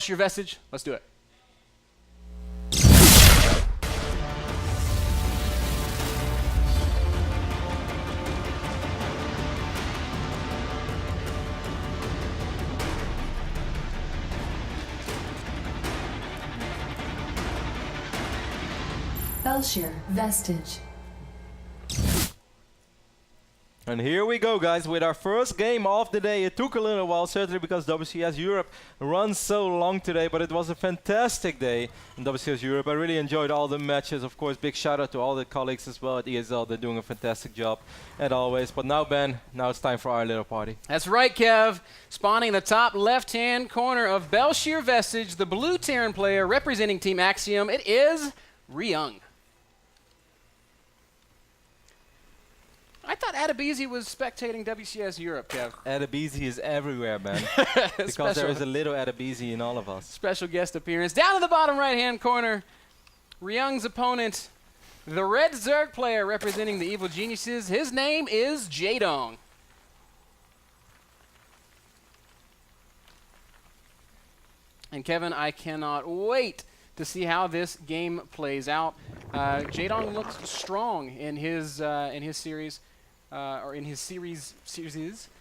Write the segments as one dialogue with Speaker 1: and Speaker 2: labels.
Speaker 1: Belch your Vestige. Let's do it.
Speaker 2: Belcher Vestige.
Speaker 3: And here we go, guys, with our first game of the day. It took a little while, certainly because WCS Europe runs so long today, but it was a fantastic day in WCS Europe. I really enjoyed all the matches. Of course, big shout out to all the colleagues as well at ESL. They're doing a fantastic job, as always. But now, Ben, now it's time for our little party.
Speaker 1: That's right, Kev. Spawning in the top left-hand corner of Belcher Vestige, the blue Terran player representing Team Axiom. It is Ryung. I thought Adebisi was spectating WCS Europe, Kev.
Speaker 3: Adebisi is everywhere, man. Because there is a little Adebisi in all of us.
Speaker 1: Special guest appearance. Down in the bottom right-hand corner, Ryung's opponent, the red Zerg player representing the Evil Geniuses. His name is Jaedong. And Kevin, I cannot wait to see how this game plays out. Jaedong looks strong in his series. Or in his series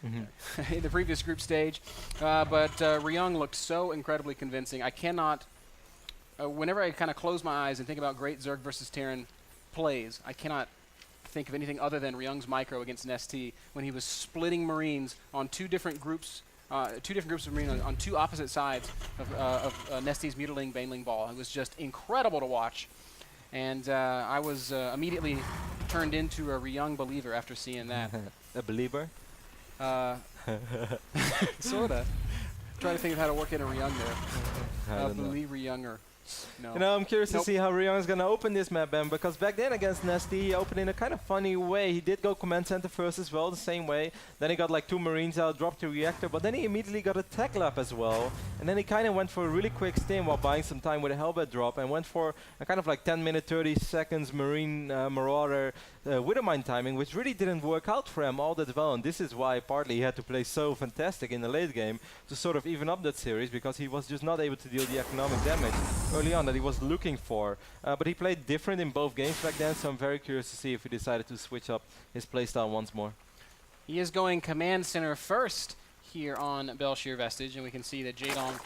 Speaker 1: in the previous group stage. But Ryung looked so incredibly convincing. I cannot, whenever I kind of close my eyes and think about great Zerg versus Terran plays, I cannot think of anything other than Ryung's micro against NST when he was splitting Marines on two different groups of Marines on two opposite sides of Nest's Mutiling Baneling Ball. It was just incredible to watch. And I was immediately turned into a Ryung believer after seeing that.
Speaker 3: A believer?
Speaker 1: Sorta. Trying to think of how to work in a Ryung there. Believe Ryunger. No.
Speaker 3: You know, I'm curious to see how Ryung is going to open this map, Ben, because back then against Nesty, he opened in a kind of funny way. He did go command center first as well, the same way. Then he got like 2 Marines out, dropped the reactor, but then he immediately got a tech lab as well. And then he kind of went for a really quick stint while buying some time with a Hellbat drop and went for a kind of like 10 minute, 30 seconds Marine Marauder Widowmine timing, which really didn't work out for him all that well. And this is why partly he had to play so fantastic in the late game to sort of even up that series, because he was just not able to deal the economic damage early on that he was looking for. But he played different in both games back then, so I'm very curious to see if he decided to switch up his playstyle once more.
Speaker 1: He is going command center first here on Belcher Vestige, and we can see that Jaedong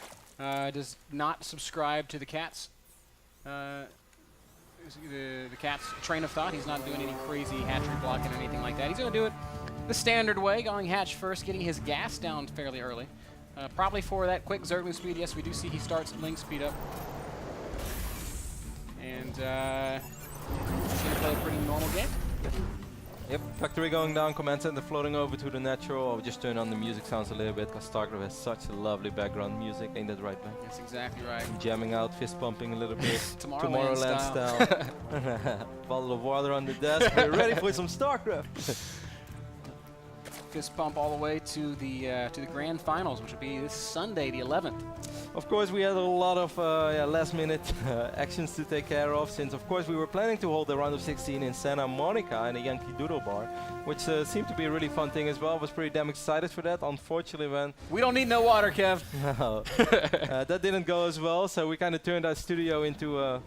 Speaker 1: does not subscribe to the Cat's the Cat's train of thought. He's not doing any crazy hatchery blocking or anything like that. He's going to do it the standard way, going hatch first, getting his gas down fairly early. Probably for that quick Zerg move speed. Yes, we do see he starts Ling speed up. And he's going to play a pretty normal game.
Speaker 3: Yep, factory going down, command center floating over to the natural. I'll just turn on the music sounds a little bit, because Starcraft has such a lovely background music. Ain't that right, man?
Speaker 1: That's exactly right.
Speaker 3: Jamming out, fist pumping a little bit.
Speaker 1: Tomorrowland
Speaker 3: style. Bottle of water on the desk. We're ready for some Starcraft.
Speaker 1: Fist pump all the way to the grand finals, which will be this Sunday, the 11th.
Speaker 3: Of course, we had a lot of last-minute actions to take care of, since, of course, we were planning to hold the round of 16 in Santa Monica in a Yankee Doodle bar, which seemed to be a really fun thing as well. I was pretty damn excited for that. Unfortunately, man.
Speaker 1: We don't need no water, Kev.
Speaker 3: No. That didn't go as well, so we kind of turned our studio into a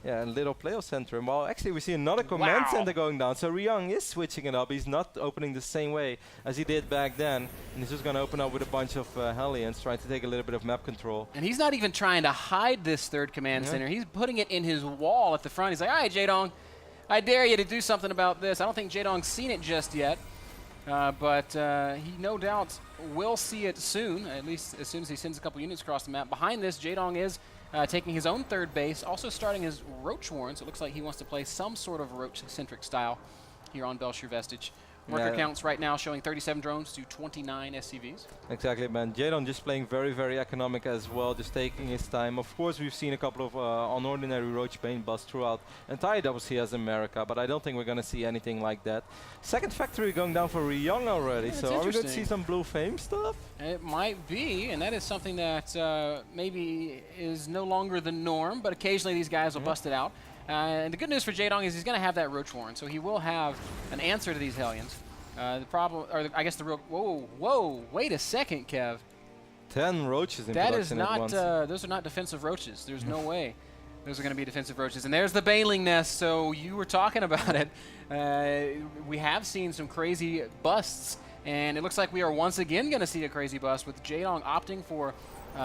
Speaker 3: little playoff center. Well, actually, we see another command center going down. So Ryung is switching it up. He's not opening the same way as he did back then. And he's just going to open up with a bunch of Hellions, trying to take a little bit of map control.
Speaker 1: And he's not even trying to hide this third command center. He's putting it in his wall at the front. He's like, all right, Jaedong, I dare you to do something about this. I don't think Jaedong's seen it just yet. But he no doubt will see it soon, at least as soon as he sends a couple units across the map. Behind this, Jaedong is taking his own third base, also starting his Roach Warren, so it looks like he wants to play some sort of Roach-centric style here on Belcher Vestige. Worker counts right now showing 37 drones to 29 SCVs.
Speaker 3: Exactly, man. Jaedong just playing very, very economic as well, just taking his time. Of course, we've seen a couple of unordinary Roach Bane busts throughout entire WCS America, but I don't think we're going to see anything like that. Second factory going down for Ryung already, so are we going to see some Blue Fame stuff?
Speaker 1: It might be, and that is something that maybe is no longer the norm, but occasionally these guys will bust it out. And the good news for Jaedong is he's going to have that Roach Warren, so he will have an answer to these Hellions. The problem, or I guess the real, whoa, wait a second, Kev.
Speaker 3: 10 roaches in
Speaker 1: That
Speaker 3: production
Speaker 1: is
Speaker 3: at
Speaker 1: not,
Speaker 3: once.
Speaker 1: those are not defensive roaches. There's no way those are going to be defensive roaches. And there's the baneling nest, so you were talking about it. We have seen some crazy busts, and it looks like we are once again going to see a crazy bust with Jaedong opting for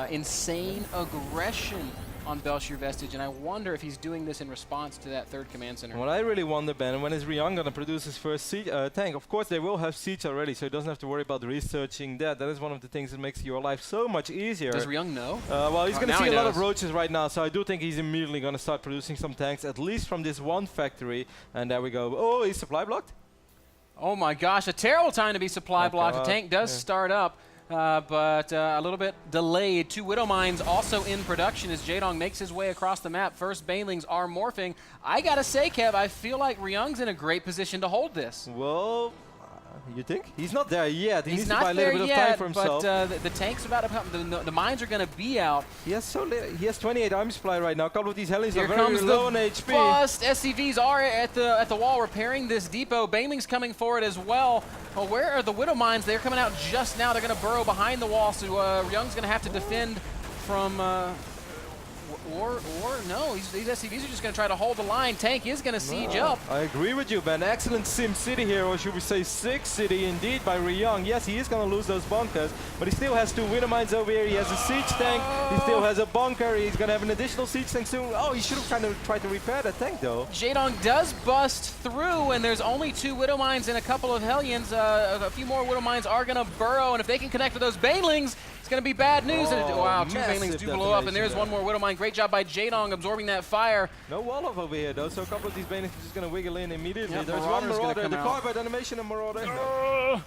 Speaker 1: insane aggression on Belshir Vestige, and I wonder if he's doing this in response to that third command center.
Speaker 3: What I really wonder, Ben, when is Ryung going to produce his first siege, tank? Of course, they will have siege already, so he doesn't have to worry about researching that. That is one of the things that makes your life so much easier.
Speaker 1: Does Ryung know?
Speaker 3: Well, he's going to see a lot of
Speaker 1: knows.
Speaker 3: roaches right now, so I do think he's immediately going to start producing some tanks, at least from this one factory. And there we go. Oh, he's supply blocked?
Speaker 1: Oh my gosh, a terrible time to be supply blocked. The tank does start up. But a little bit delayed. 2 Widow Mines also in production as Jaedong makes his way across the map. First banelings are morphing. I gotta say, Kev, I feel like Ryung's in a great position to hold this.
Speaker 3: Well, you think? He's not there yet. He
Speaker 1: He's
Speaker 3: needs to
Speaker 1: not
Speaker 3: buy a
Speaker 1: there
Speaker 3: little bit of time for
Speaker 1: yet,
Speaker 3: himself.
Speaker 1: but the tank's about to come. The mines are gonna be out.
Speaker 3: He has he has 28 army supply right now. A couple of these Hellions
Speaker 1: Here
Speaker 3: are very
Speaker 1: comes
Speaker 3: low on
Speaker 1: the
Speaker 3: HP.
Speaker 1: bust. SCVs are at the wall repairing this depot. Banelings coming forward as well. Well, where are the Widow Mines? They're coming out just now. They're going to burrow behind the wall, so Ryung's going to have to defend from... Or no, these SCVs are just going to try to hold the line. Tank is going to siege up.
Speaker 3: I agree with you, Ben. Excellent Sim City here, or should we say Sick City indeed by Ryung. Yes, he is going to lose those bunkers, but he still has 2 Widow Mines over here. He has a siege tank. He still has a bunker. He's going to have an additional siege tank soon. Oh, he should have kind of tried to repair that tank, though.
Speaker 1: Jaedong does bust through, and there's only 2 Widow Mines and a couple of Hellions. A few more Widow Mines are going to burrow, and if they can connect with those Banelings, it's going to be bad news. Wow, 2 Banelings do blow up, and there's one more Widow Mine. Great job by Jaedong absorbing that fire.
Speaker 3: No wall off over here, though, so a couple of these Banelings are just going to wiggle in immediately.
Speaker 1: Yep,
Speaker 3: There's
Speaker 1: Marauder's
Speaker 3: one Marauder,
Speaker 1: gonna
Speaker 3: the
Speaker 1: come out.
Speaker 3: Carbide animation of Marauder.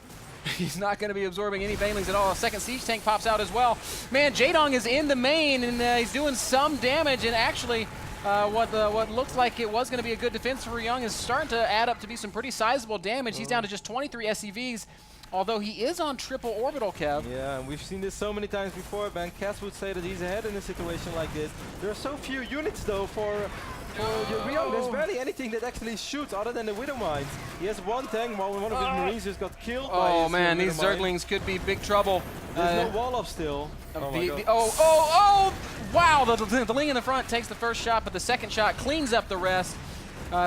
Speaker 1: He's not going to be absorbing any Banelings at all. A second siege tank pops out as well. Man, Jaedong is in the main, and he's doing some damage, and actually what looks like it was going to be a good defense for Ryung is starting to add up to be some pretty sizable damage. He's down to just 23 SCVs. Although he is on triple orbital, Kev.
Speaker 3: Yeah, and we've seen this so many times before, Ben. Cass would say that he's ahead in a situation like this. There are so few units, though, for Ryung. There's barely anything that actually shoots other than the Widow Mines. He has one tank while one of his Marines just got killed by his
Speaker 1: man,
Speaker 3: Widow
Speaker 1: these
Speaker 3: Mine.
Speaker 1: Zerglings could be big trouble.
Speaker 3: There's no wall up still.
Speaker 1: Wow, the Ling in the front takes the first shot, but the second shot cleans up the rest.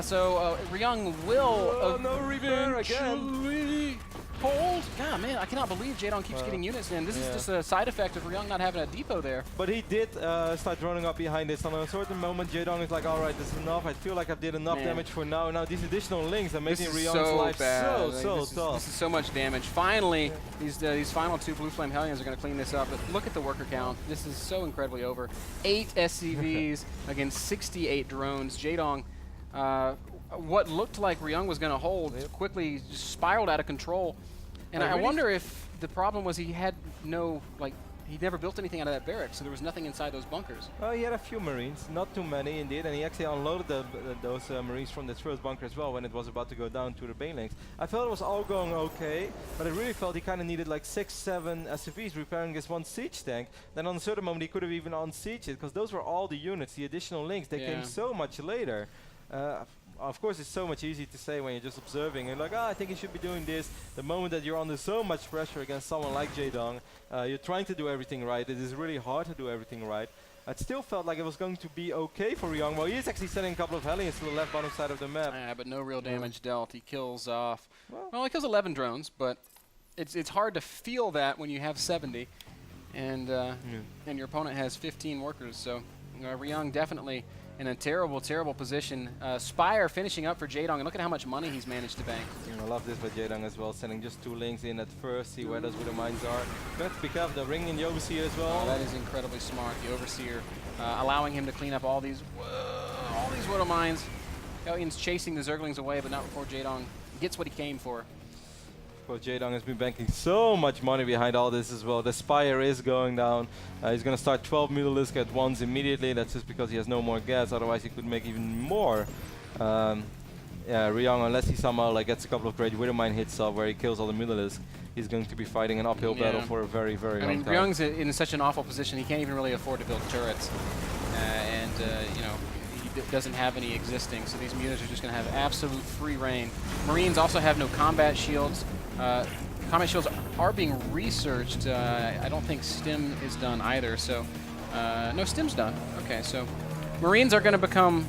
Speaker 1: So Ryung will
Speaker 3: no repair again.
Speaker 1: hold. God, man, I cannot believe Jaedong keeps getting units in. This is just a side effect of Ryung not having a depot there.
Speaker 3: But he did start running up behind this. On a certain moment, Jaedong is like, all right, this is enough. I feel like I did enough damage for now. Now these additional links are making Ryung's life so tough.
Speaker 1: This is so much damage. Finally, these final 2 Blue Flame Hellions are going to clean this up. But look at the worker count. This is so incredibly over. 8 SCVs against 68 drones. Jaedong, what looked like Ryung was going to hold quickly just spiraled out of control. And I wonder if the problem was he had no, he never built anything out of that barracks, so there was nothing inside those bunkers.
Speaker 3: Oh, he had a few Marines, not too many indeed, and he actually unloaded those Marines from that first bunker as well when it was about to go down to the Banelings. I felt it was all going okay, but I really felt he kind of needed like 6-7 SCVs repairing this one siege tank. Then on a certain moment he could have even unsieged it, because those were all the units, the additional links, they came so much later. Of course, it's so much easier to say when you're just observing and like, I think you should be doing this. The moment that you're under so much pressure against someone like Jaedong, you're trying to do everything right. It is really hard to do everything right. It still felt like it was going to be okay for Ryung. Well, he is actually sending a couple of Hellions to the left bottom side of the map.
Speaker 1: Yeah, but no real damage dealt. He kills off, well, he kills 11 drones, but it's hard to feel that when you have 70, and your opponent has 15 workers. So Ryung definitely in a terrible, terrible position. Spire finishing up for Jaedong, and look at how much money he's managed to bank.
Speaker 3: I love this by Jaedong as well, sending just 2 links in at first, see where those Widow Mines are. You have to be careful, the ring in the Overseer as well.
Speaker 1: Oh, that is incredibly smart, the Overseer, allowing him to clean up all these Widow Mines. Hellions chasing the Zerglings away, but not before Jaedong gets what he came for.
Speaker 3: Well, Jaedong has been banking so much money behind all this as well. The Spire is going down. He's going to start 12 Mutalisk at once immediately. That's just because he has no more gas. Otherwise, he could make even more. Ryung, unless he somehow gets a couple of great Widow Mine hits off where he kills all the Mutalisk, he's going to be fighting an uphill battle for a very, very long time.
Speaker 1: Ryung's in such an awful position. He can't even really afford to build turrets. He doesn't have any existing, so these units are just going to have absolute free reign. Marines also have no combat shields. combat shields are being researched. I don't think stim is done either. So no, stim's done. Okay, so Marines are going to become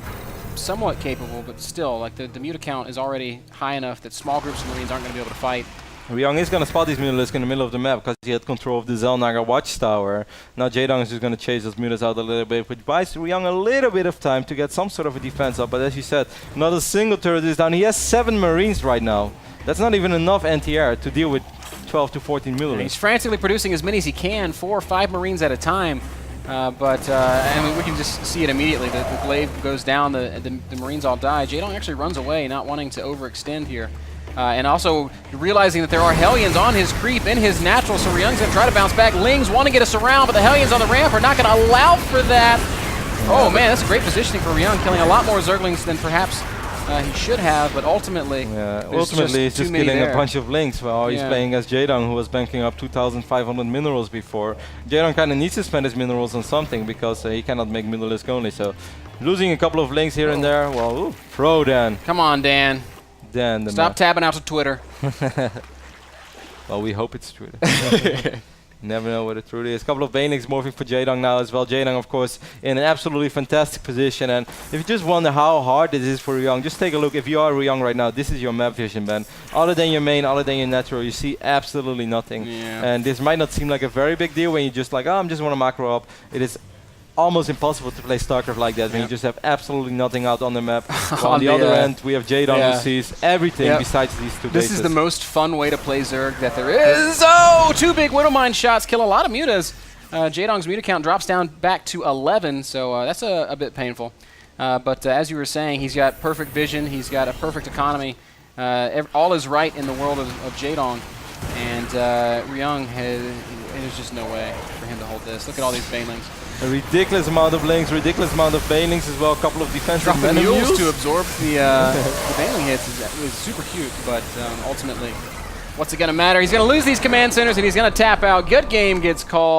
Speaker 1: somewhat capable, but still, like the muta count is already high enough that small groups of Marines aren't going to be able to fight.
Speaker 3: Ryung is going to spot these mutalisks in the middle of the map because he had control of the Zelnaga watchtower. Now Jaedong is just going to chase those mutas out a little bit, which buys Ryung a little bit of time to get some sort of a defense up. But as you said, not a single turret is down. He has 7 Marines right now. That's not even enough anti-air to deal with 12 to 14 mutalisks.
Speaker 1: He's frantically producing as many as he can, 4 or 5 Marines at a time. I mean, we can just see it immediately. The glaive goes down, the Marines all die. Jaedong actually runs away, not wanting to overextend here. And also realizing that there are Hellions on his creep in his natural, so Ryung's going to try to bounce back. Lings want to get us around, but the Hellions on the ramp are not going to allow for that. Oh man, that's great positioning for Ryung, killing a lot more Zerglings than perhaps he should have, but ultimately,
Speaker 3: he's just killing a bunch of Lings while he's playing as Jaedong, who was banking up 2,500 minerals before. Jaedong kind of needs to spend his minerals on something because he cannot make Mutalisk only, so losing a couple of Lings here and there, well, ooh, pro Dan.
Speaker 1: Come on, Dan.
Speaker 3: Dan,
Speaker 1: stop tabbing out to Twitter.
Speaker 3: Well, we hope it's Twitter. Never know what it truly is. A couple of Banelings morphing for Jaedong now as well. Jaedong, of course, in an absolutely fantastic position. And if you just wonder how hard this is for Ryung, just take a look. If you are Ryung right now, this is your map vision, man. Other than your main, other than your natural, you see absolutely nothing.
Speaker 1: Yeah.
Speaker 3: And this might not seem like a very big deal when you just like, oh, I'm just want to macro up. It is almost impossible to play Starcraft like that when you just have absolutely nothing out on the map. On the other end, we have Jaedong who sees everything besides these 2 bases.
Speaker 1: This is the most fun way to play Zerg that there is. Oh, 2 big Widowmine shots kill a lot of mutas. Jaedong's muta count drops down back to 11, so that's a bit painful. But as you were saying, he's got perfect vision. He's got a perfect economy. All is right in the world of Jaedong. And Ryung, there's just no way for him to hold this. Look at all these Banelings.
Speaker 3: A ridiculous amount of Lings, ridiculous amount of Banelings as well. A couple of defensive
Speaker 1: mules to absorb the Baneling hits is super cute, but ultimately, what's it going to matter? He's going to lose these command centers and he's going to tap out. Good game gets called.